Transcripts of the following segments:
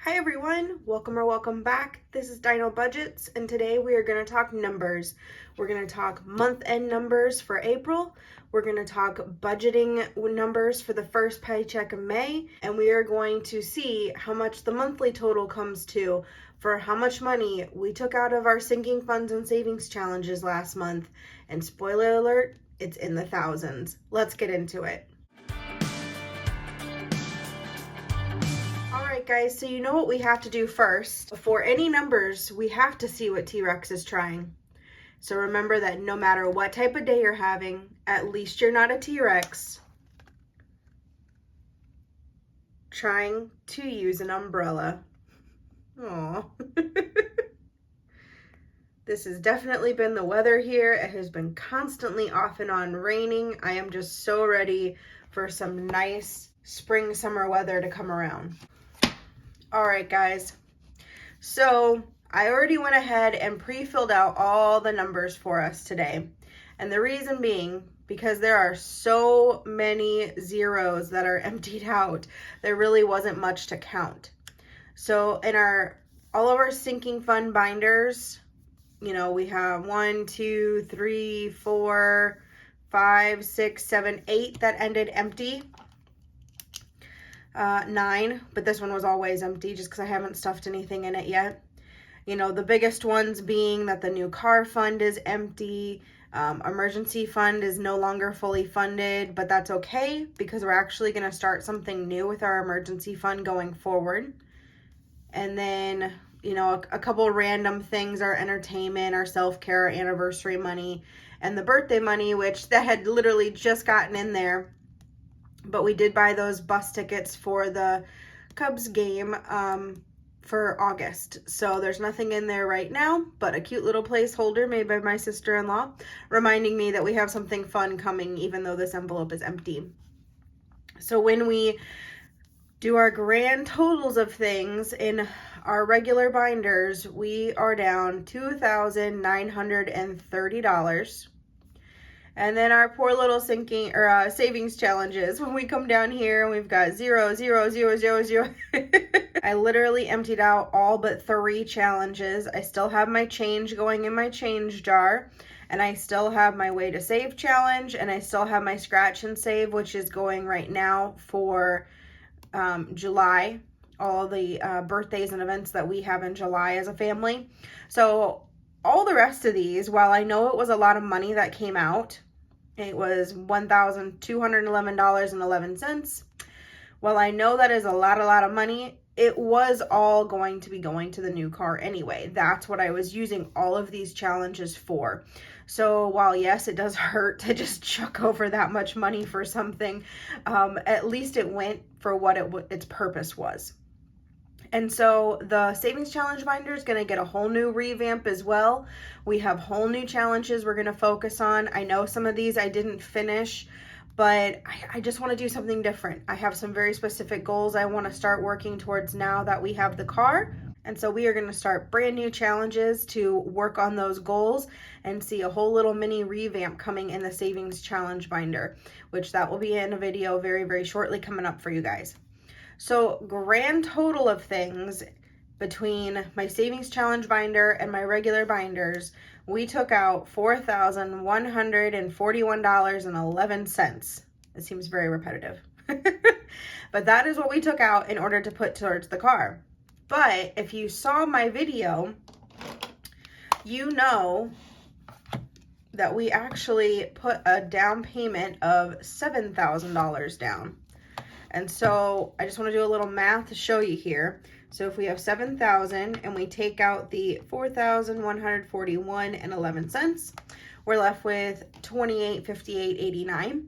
Hi everyone, welcome or welcome back. This is Dino Budgets, and today we are going to talk numbers. We're going to talk month-end numbers for April. We're going to talk budgeting numbers for the first paycheck of May, and we are going to see how much the monthly total comes to for how much money we took out of our sinking funds and savings challenges last month. And spoiler alert, it's in the thousands. Let's get into it. Alright guys, so you know what we have to do first. Before any numbers, we have to see what T-Rex is trying. So remember that no matter what type of day you're having, at least you're not a T-Rex trying to use an umbrella. Aww. This has definitely been the weather here. It has been constantly off and on raining. I am just so ready for some nice spring, summer weather to come around. All right, guys. So I already went ahead and pre-filled out all the numbers for us today. And the reason being, because there are so many zeros that are emptied out, there really wasn't much to count. So in all of our sinking fund binders, you know, we have 1, 2, 3, 4, 5, 6, 7, 8 that ended empty. 9, but this one was always empty just because I haven't stuffed anything in it yet. You know, the biggest ones being that the new car fund is empty. Emergency fund is no longer fully funded, but that's okay because we're actually going to start something new with our emergency fund going forward. And then, you know, a couple random things are entertainment, our self-care, our anniversary money, and the birthday money, which that had literally just gotten in there. But we did buy those bus tickets for the Cubs game for August. So there's nothing in there right now, but a cute little placeholder made by my sister-in-law, reminding me that we have something fun coming even though this envelope is empty. So when we do our grand totals of things in our regular binders, we are down $2,930. And then our poor little sinking or savings challenges, when we come down here and we've got 0, 0, 0, 0, 0. I literally emptied out all but 3 challenges. I still have my change going in my change jar, and I still have my way to save challenge, and I still have my scratch and save, which is going right now for July, all the birthdays and events that we have in July as a family. So all the rest of these, while I know it was a lot of money that came out, it was $1,211.11. While I know that is a lot of money, it was all going to be going to the new car anyway. That's what I was using all of these challenges for. So while yes, it does hurt to just chuck over that much money for something, at least it went for what its purpose was. And so the savings challenge binder is going to get a whole new revamp as well. We have whole new challenges we're going to focus on. I know some of these I didn't finish, but I just want to do something different. I have some very specific goals I want to start working towards now that we have the car. And so we are going to start brand new challenges to work on those goals and see a whole little mini revamp coming in the savings challenge binder, which that will be in a video very, very shortly coming up for you guys. So grand total of things between my savings challenge binder and my regular binders, we took out $4,141.11. It seems very repetitive. But that is what we took out in order to put towards the car. But if you saw my video, you know that we actually put a down payment of $7,000 down. And so I just want to do a little math to show you here. So if we have 7,000 and we take out the 4,141.11 cents, we're left with 28.58.89.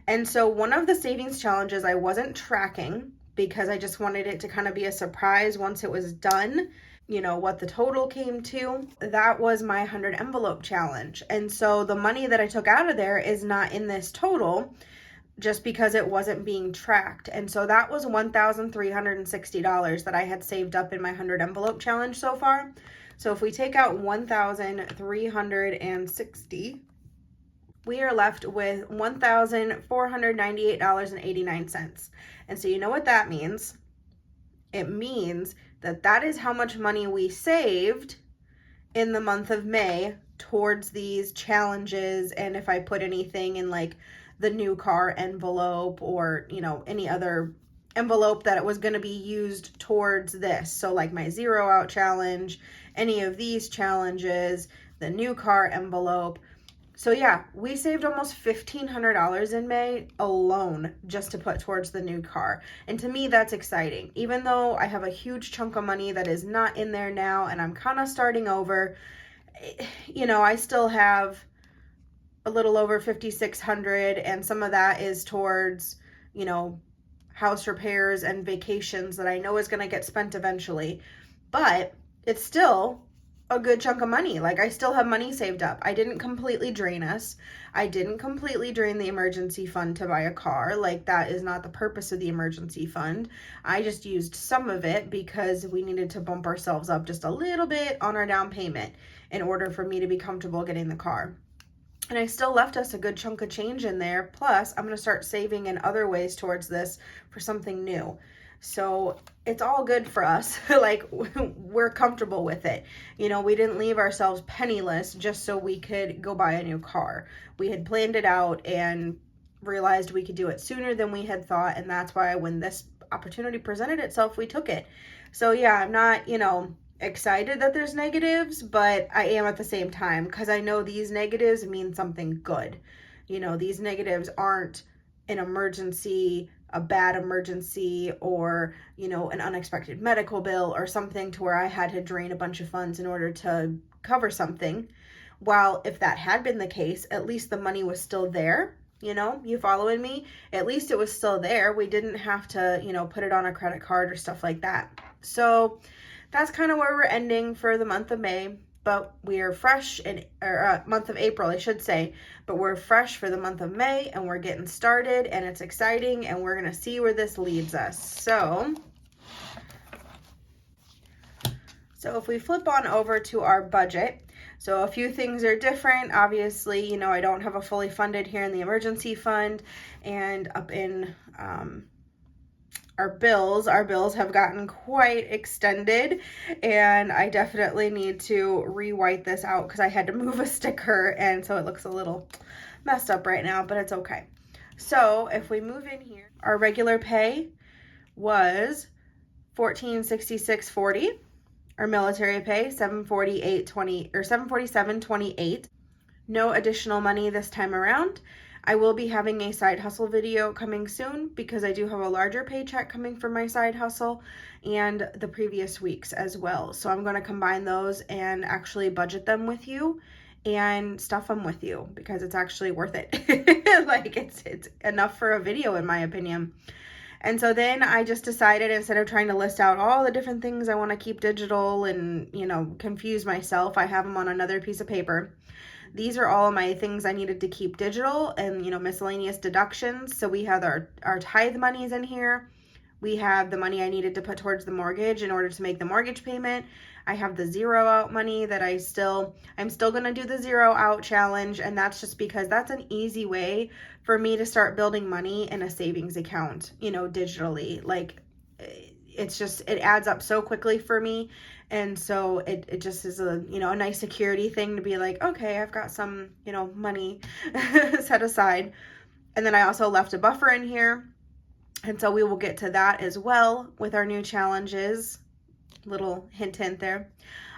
And so one of the savings challenges I wasn't tracking because I just wanted it to kind of be a surprise once it was done, you know, what the total came to. That was my 100 envelope challenge. And so the money that I took out of there is not in this total, just because it wasn't being tracked. And so that was $1,360 that I had saved up in my 100 envelope challenge so far. So if we take out 1,360, we are left with $1,498.89. And so you know what that means. it means that that is how much money we saved in the month of May towards these challenges. And if I put anything in like the new car envelope or, you know, any other envelope that it was going to be used towards this. So like my zero out challenge, any of these challenges, the new car envelope. So yeah, we saved almost $1,500 in May alone just to put towards the new car. And to me, that's exciting. Even though I have a huge chunk of money that is not in there now and I'm kind of starting over, you know, I still have a little over $5,600, and some of that is towards, you know, house repairs and vacations that I know is going to get spent eventually. But it's still a good chunk of money. Like, I still have money saved up. I didn't completely drain us. I didn't completely drain the emergency fund to buy a car. Like, that is not the purpose of the emergency fund. I just used some of it because we needed to bump ourselves up just a little bit on our down payment in order for me to be comfortable getting the car. And I still left us a good chunk of change in there. Plus, I'm going to start saving in other ways towards this for something new. So it's all good for us. Like, we're comfortable with it. You know, we didn't leave ourselves penniless just so we could go buy a new car. We had planned it out and realized we could do it sooner than we had thought. And that's why when this opportunity presented itself, we took it. So yeah, I'm not, you know, excited that there's negatives, but I am at the same time, because I know these negatives mean something good. You know, these negatives aren't an emergency, a bad emergency, or, you know, an unexpected medical bill or something to where I had to drain a bunch of funds in order to cover something. While if that had been the case, at least the money was still there. You know, you following me? At least it was still there. We didn't have to, you know, put it on a credit card or stuff like that. So that's kind of where we're ending for the month of May, but we are fresh month of April, I should say, but we're fresh for the month of May, and we're getting started, and it's exciting, and we're going to see where this leads us. So if we flip on over to our budget, so a few things are different. Obviously, you know, I don't have a fully funded here in the emergency fund, and up in our bills have gotten quite extended, and I definitely need to re-white this out because I had to move a sticker, and so it looks a little messed up right now, but it's okay. So if we move in here, our regular pay was $1466.40. Our military pay $747.28. or $747.28. No additional money this time around. I will be having a side hustle video coming soon because I do have a larger paycheck coming from my side hustle and the previous weeks as well. So I'm going to combine those and actually budget them with you and stuff them with you because it's actually worth it. Like, it's enough for a video in my opinion. And so then I just decided, instead of trying to list out all the different things I want to keep digital and, you know, confuse myself, I have them on another piece of paper. These are all of my things I needed to keep digital and, you know, miscellaneous deductions. So we have our tithe monies in here. We have the money I needed to put towards the mortgage in order to make the mortgage payment. I have the zero out money that I'm still going to do the zero out challenge. And that's just because that's an easy way for me to start building money in a savings account, you know, digitally. Like, it adds up so quickly for me. And so it just is a, you know, a nice security thing to be like, okay, I've got some, you know, money set aside. And then I also left a buffer in here. And so we will get to that as well with our new challenges. Little hint there.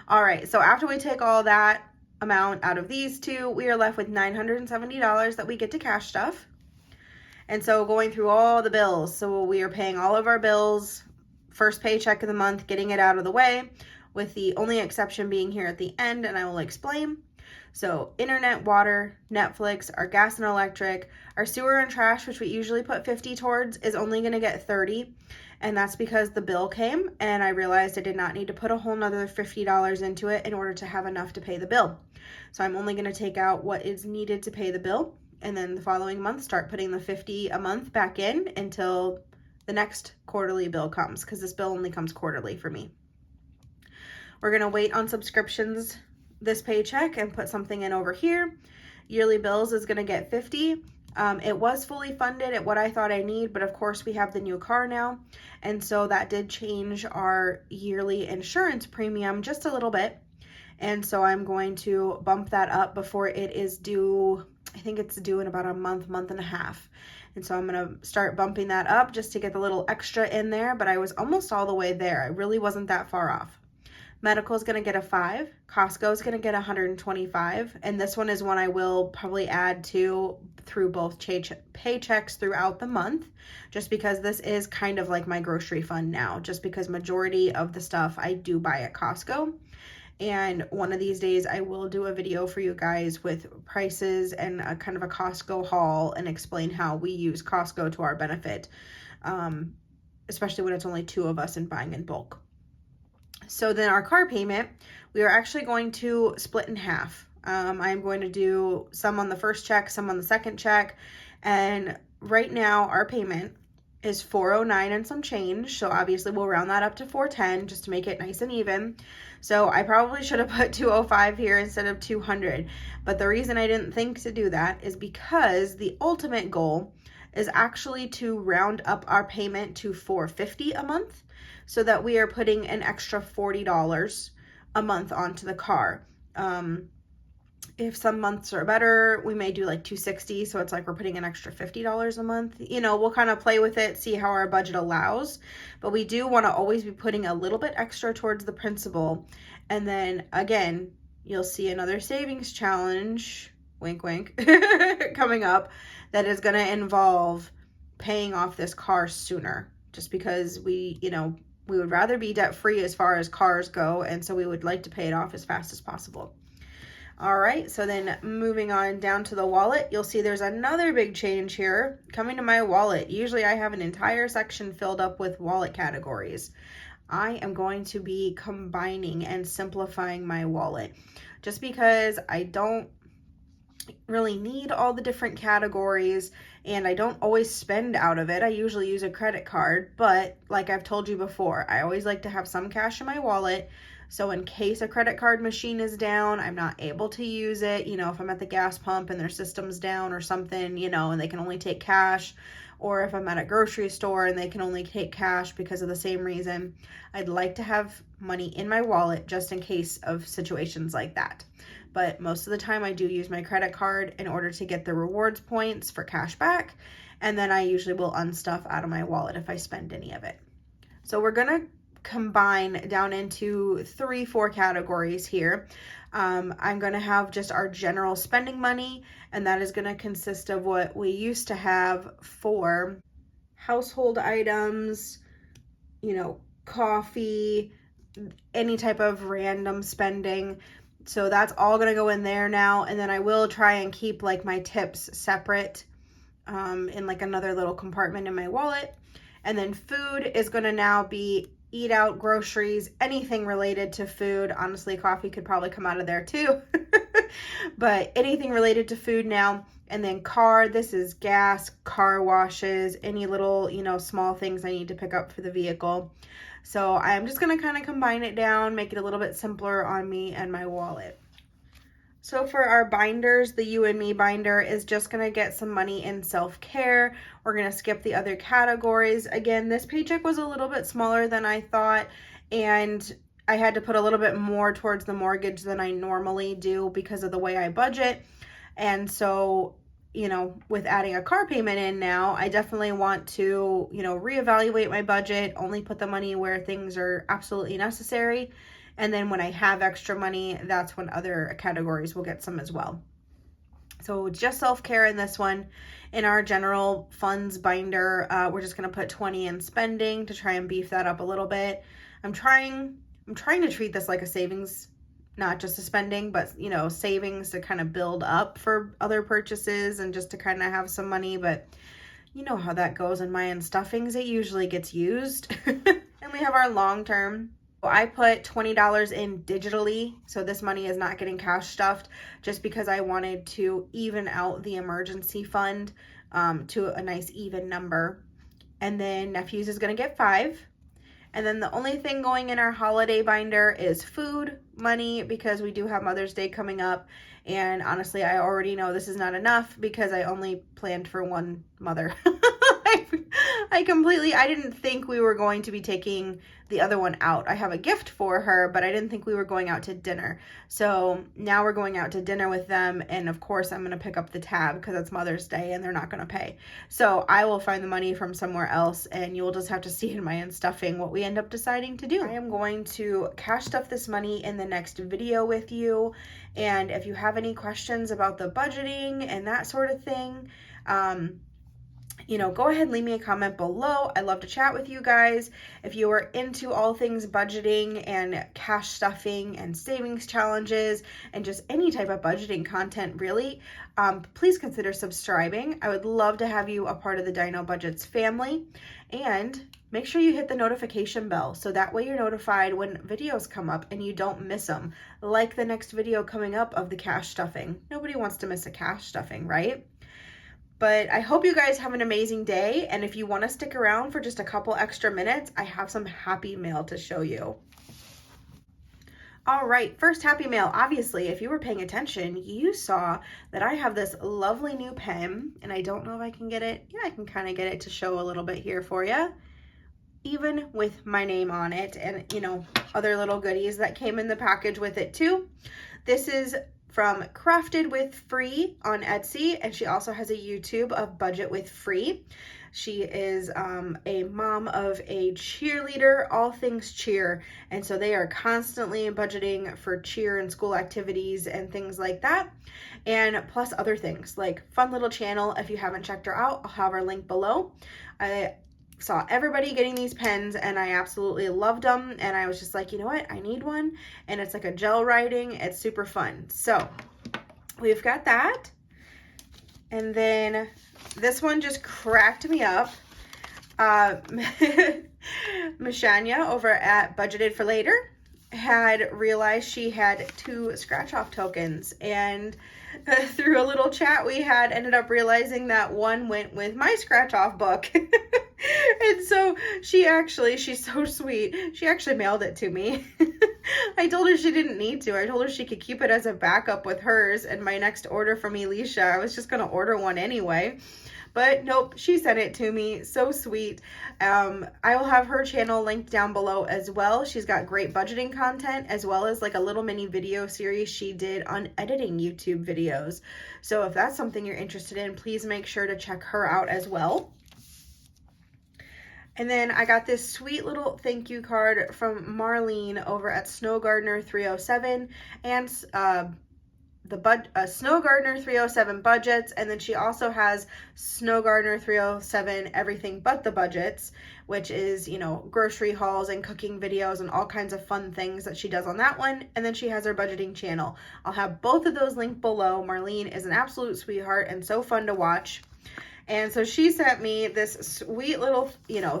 All right, so after we take all that amount out of these two, we are left with $970 that we get to cash stuff. And so going through all the bills, so we are paying all of our bills, first paycheck of the month, getting it out of the way, with the only exception being here at the end, and I will explain. So internet, water, Netflix, our gas and electric, our sewer and trash, which we usually put 50 towards, is only going to get 30. And that's because the bill came and I realized I did not need to put a whole nother $50 into it in order to have enough to pay the bill. So I'm only going to take out what is needed to pay the bill, and then the following month start putting the $50 a month back in until the next quarterly bill comes, because this bill only comes quarterly for me. We're going to wait on subscriptions this paycheck and put something in over here. Yearly bills is going to get 50, It was fully funded at what I thought I need, but of course we have the new car now. And so that did change our yearly insurance premium just a little bit. And so I'm going to bump that up before it is due. I think it's due in about a month, month and a half. And so I'm going to start bumping that up just to get the little extra in there, but I was almost all the way there. I really wasn't that far off. Medical is going to get a 5. Costco is going to get 125. And this one is one I will probably add to through both paychecks throughout the month, just because this is kind of like my grocery fund now, just because majority of the stuff I do buy at Costco. And one of these days I will do a video for you guys with prices and a kind of a Costco haul and explain how we use Costco to our benefit, especially when it's only 2 of us and buying in bulk. So then our car payment, we are actually going to split in half. I'm going to do some on the first check, some on the second check. And right now our payment is $409 and some change. So obviously we'll round that up to $410 just to make it nice and even. So I probably should have put $205 here instead of $200. But the reason I didn't think to do that is because the ultimate goal is actually to round up our payment to $450 a month, so that we are putting an extra $40 a month onto the car. If some months are better, we may do like $260, so it's like we're putting an extra $50 a month. You know, we'll kind of play with it, see how our budget allows, but we do want to always be putting a little bit extra towards the principal. And then again, you'll see another savings challenge, wink wink, coming up, that is going to involve paying off this car sooner, just because we would rather be debt free as far as cars go, and so we would like to pay it off as fast as possible. All right, so then moving on down to the wallet, you'll see there's another big change here coming to my wallet. Usually I have an entire section filled up with wallet categories. I am going to be combining and simplifying my wallet, just because I don't really need all the different categories and I don't always spend out of it. I usually use a credit card, but like I've told you before, I always like to have some cash in my wallet. So in case a credit card machine is down, I'm not able to use it, if I'm at the gas pump and their system's down or something, and they can only take cash, or if I'm at a grocery store and they can only take cash because of the same reason, I'd like to have money in my wallet just in case of situations like that. But most of the time I do use my credit card in order to get the rewards points for cash back. And then I usually will unstuff out of my wallet if I spend any of it. So we're going to combine down into 3-4 categories here. I'm going to have just our general spending money, and that is going to consist of what we used to have for household items, coffee, any type of random spending. So that's all going to go in there now. And then I will try and keep like my tips separate in like another little compartment in my wallet. And then food is going to now be eat out, groceries, anything related to food. Honestly, coffee could probably come out of there too. But anything related to food now. And then car, this is gas, car washes, any little, small things I need to pick up for the vehicle. So I'm just going to kind of combine it down, make it a little bit simpler on me and my wallet. So for our binders, the You and Me binder is just going to get some money in self-care. We're going to skip the other categories. Again, this paycheck was a little bit smaller than I thought, and I had to put a little bit more towards the mortgage than I normally do because of the way I budget. And so, with adding a car payment in now, I definitely want to, reevaluate my budget, only put the money where things are absolutely necessary. And then when I have extra money, that's when other categories will get some as well. So just self-care in this one. In our general funds binder, we're just going to put 20 in spending to try and beef that up a little bit. I'm trying to treat this like a savings, not just a spending, but savings to kind of build up for other purchases and just to kind of have some money. But you know how that goes in my stuffings, it usually gets used. And we have our long term. I put $20 in digitally, so this money is not getting cash stuffed, just because I wanted to even out the emergency fund to a nice even number. And then nephews is going to get 5. And then the only thing going in our holiday binder is food money, because we do have Mother's Day coming up. And honestly, I already know this is not enough because I only planned for one mother. I didn't think we were going to be taking the other one out. I have a gift for her, but I didn't think we were going out to dinner. So now we're going out to dinner with them. And of course, I'm going to pick up the tab because it's Mother's Day and they're not going to pay. So I will find the money from somewhere else, and you'll just have to see in my unstuffing what we end up deciding to do. I am going to cash stuff this money in the next video with you. And if you have any questions about the budgeting and that sort of thing, go ahead and leave me a comment below. I love to chat with you guys. If you are into all things budgeting and cash stuffing and savings challenges and just any type of budgeting content, really, please consider subscribing. I would love to have you a part of the Dino Budgets family. And make sure you hit the notification bell so that way you're notified when videos come up and you don't miss them. Like the next video coming up of the cash stuffing. Nobody wants to miss a cash stuffing, right? But I hope you guys have an amazing day. And if you want to stick around for just a couple extra minutes, I have some happy mail to show you. All right, first happy mail. Obviously, if you were paying attention, you saw that I have this lovely new pen, and I don't know if I can get it. Yeah, I can kind of get it to show a little bit here for you, even with my name on it, and other little goodies that came in the package with it too. This is from Crafted with Free on Etsy, and she also has a YouTube of Budget with Free. She is a mom of a cheerleader, all things cheer, and so they are constantly budgeting for cheer and school activities and things like that, and plus other things like fun little channel. If you haven't checked her out, I'll have her link below. I saw everybody getting these pens and I absolutely loved them, and I was just like, you know what, I need one. And it's like a gel writing, it's super fun. So we've got that, and then this one just cracked me up. Mishanya over at Budgeted for Later had realized she had 2 scratch off tokens, and through a little chat we had ended up realizing that one went with my scratch off book. And so she's so sweet. She actually mailed it to me. I told her she didn't need to. I told her she could keep it as a backup with hers, and my next order from Elisha, I was just going to order one anyway. But nope, she sent it to me. So sweet. I will have her channel linked down below as well. She's got great budgeting content, as well as like a little mini video series she did on editing YouTube videos. So if that's something you're interested in, please make sure to check her out as well. And then I got this sweet little thank you card from Marlene over at Snow Gardener 307 and Snow Gardener 307 Budgets. And then she also has Snow Gardener 307 Everything But the Budgets, which is, grocery hauls and cooking videos and all kinds of fun things that she does on that one. And then she has her budgeting channel. I'll have both of those linked below. Marlene is an absolute sweetheart and so fun to watch. And so she sent me this sweet little,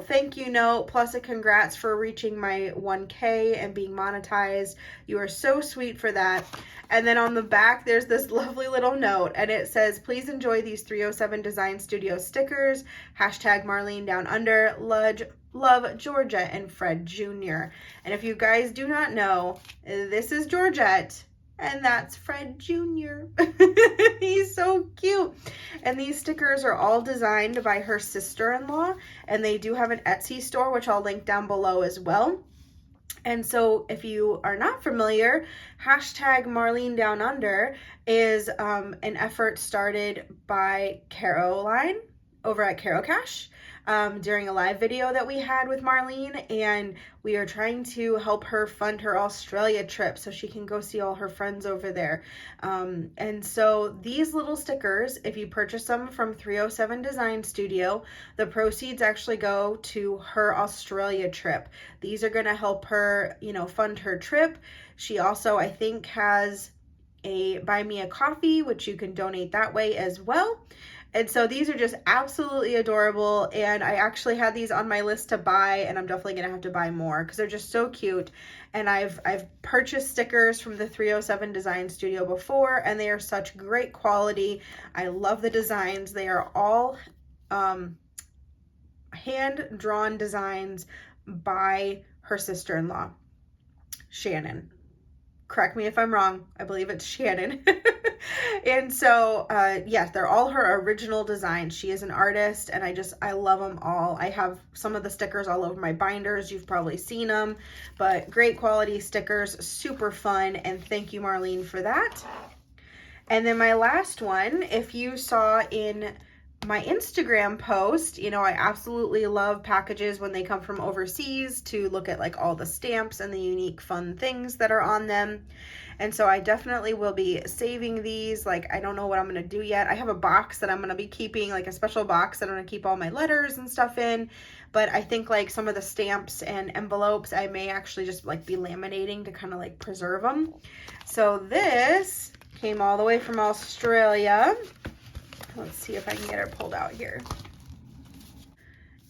thank you note, plus a congrats for reaching my 1K and being monetized. You are so sweet for that. And then on the back, there's this lovely little note, and it says, please enjoy these 307 Design Studio stickers. Hashtag Marlene Down Under. Love, Georgia and Fred Jr. And if you guys do not know, this is Georgette. And that's Fred Jr. He's so cute. And these stickers are all designed by her sister-in-law. And they do have an Etsy store, which I'll link down below as well. And so if you are not familiar, hashtag Marlene Down Under is an effort started by Caroline over at Caro Cash during a live video that we had with Marlene, and we are trying to help her fund her Australia trip so she can go see all her friends over there. And so these little stickers, if you purchase them from 307 Design Studio, the proceeds actually go to her Australia trip. These are going to help her, fund her trip. She also, I think, has a Buy Me a Coffee, which you can donate that way as well. And so these are just absolutely adorable, and I actually had these on my list to buy, and I'm definitely going to have to buy more because they're just so cute. And I've purchased stickers from the 307 Design Studio before, and they are such great quality. I love the designs. They are all hand-drawn designs by her sister-in-law, Shannon. Correct me if I'm wrong. I believe it's Shannon. And so, yes, they're all her original designs. She is an artist, and I love them all. I have some of the stickers all over my binders. You've probably seen them, but great quality stickers, super fun, and thank you, Marlene, for that. And then my last one, if you saw in my Instagram post, you know, I absolutely love packages when they come from overseas to look at like all the stamps and the unique fun things that are on them. And so I definitely will be saving these. Like, I don't know what I'm going to do yet. I have a box that I'm going to be keeping, like a special box that I'm going to keep all my letters and stuff in. But I think like some of the stamps and envelopes, I may actually just like be laminating to kind of like preserve them. So this came all the way from Australia. Let's see if I can get her pulled out here.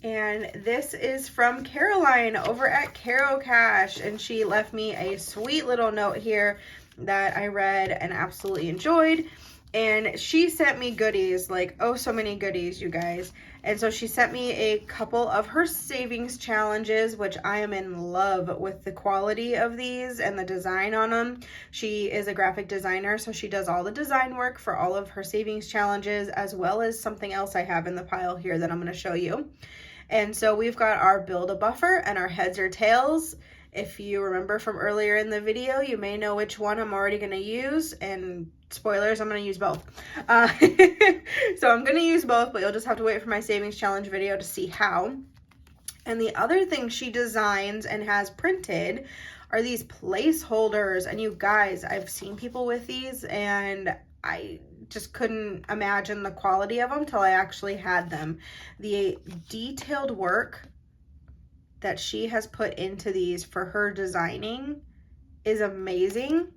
And this is from Caroline over at Caro Cash, and she left me a sweet little note here that I read and absolutely enjoyed. And she sent me goodies, like oh so many goodies, you guys. And so she sent me a couple of her savings challenges, which I am in love with the quality of these and the design on them. She is a graphic designer, so she does all the design work for all of her savings challenges, as well as something else I have in the pile here that I'm going to show you. And so we've got our build a buffer and our heads or tails. If you remember from earlier in the video, you may know which one I'm already going to use, and spoilers, I'm going to use both. So I'm going to use both, but you'll just have to wait for my savings challenge video to see how. And the other thing she designs and has printed are these placeholders. And you guys, I've seen people with these, and I just couldn't imagine the quality of them till I actually had them. The detailed work that she has put into these for her designing is amazing,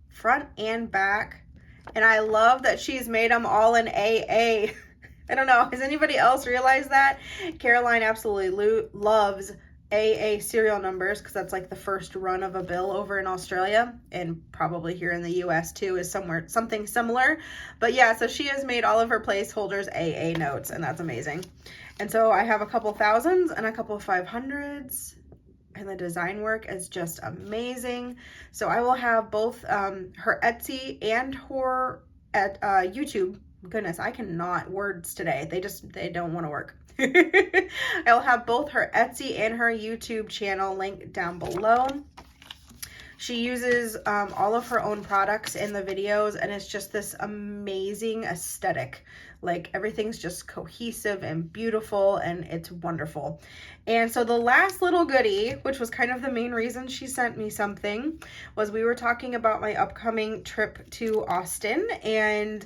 front and back. And I love that she's made them all in AA. I don't know, has anybody else realized that? Caroline absolutely loves AA serial numbers, because that's like the first run of a bill over in Australia, and probably here in the US too is something similar. But yeah, so she has made all of her placeholders AA notes, and that's amazing. And so I have a couple thousands and a couple 500s, and the design work is just amazing. So I will have both her Etsy and her at YouTube. Goodness, I cannot words today. They don't want to work. I'll have both her Etsy and her YouTube channel linked down below. She uses all of her own products in the videos, and it's just this amazing aesthetic. Like, everything's just cohesive and beautiful, and it's wonderful. And so the last little goodie, which was kind of the main reason she sent me something, was we were talking about my upcoming trip to Austin, and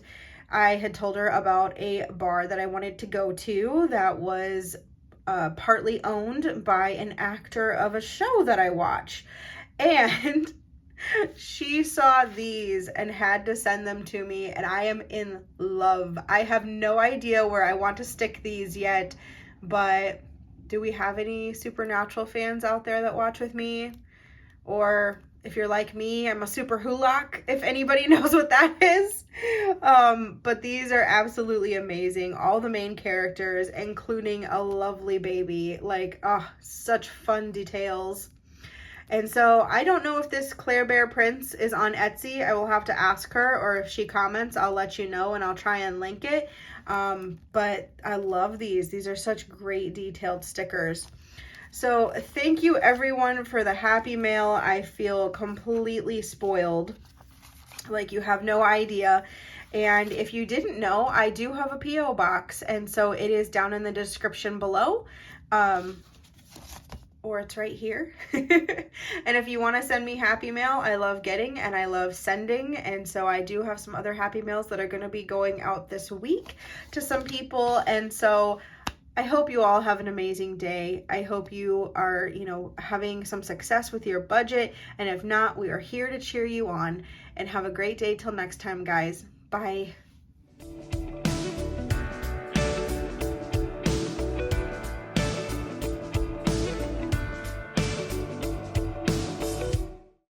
I had told her about a bar that I wanted to go to that was partly owned by an actor of a show that I watch. And she saw these and had to send them to me, and I am in love. I have no idea where I want to stick these yet, but do we have any Supernatural fans out there that watch with me? Or if you're like me, I'm a super hulak, if anybody knows what that is. But these are absolutely amazing. All the main characters, including a lovely baby. Like, oh, such fun details. And so I don't know if this Claire Bear Prince is on Etsy. I will have to ask her, or if she comments, I'll let you know and I'll try and link it. But I love these. These are such great detailed stickers. So thank you everyone for the happy mail. I feel completely spoiled. Like, you have no idea. And if you didn't know, I do have a P.O. box, and so it is down in the description below. Or it's right here. And if you want to send me happy mail, I love getting and I love sending. And so I do have some other happy mails that are going to be going out this week to some people. And so I hope you all have an amazing day. I hope you are, having some success with your budget. And if not, we are here to cheer you on. And have a great day till next time, guys. Bye.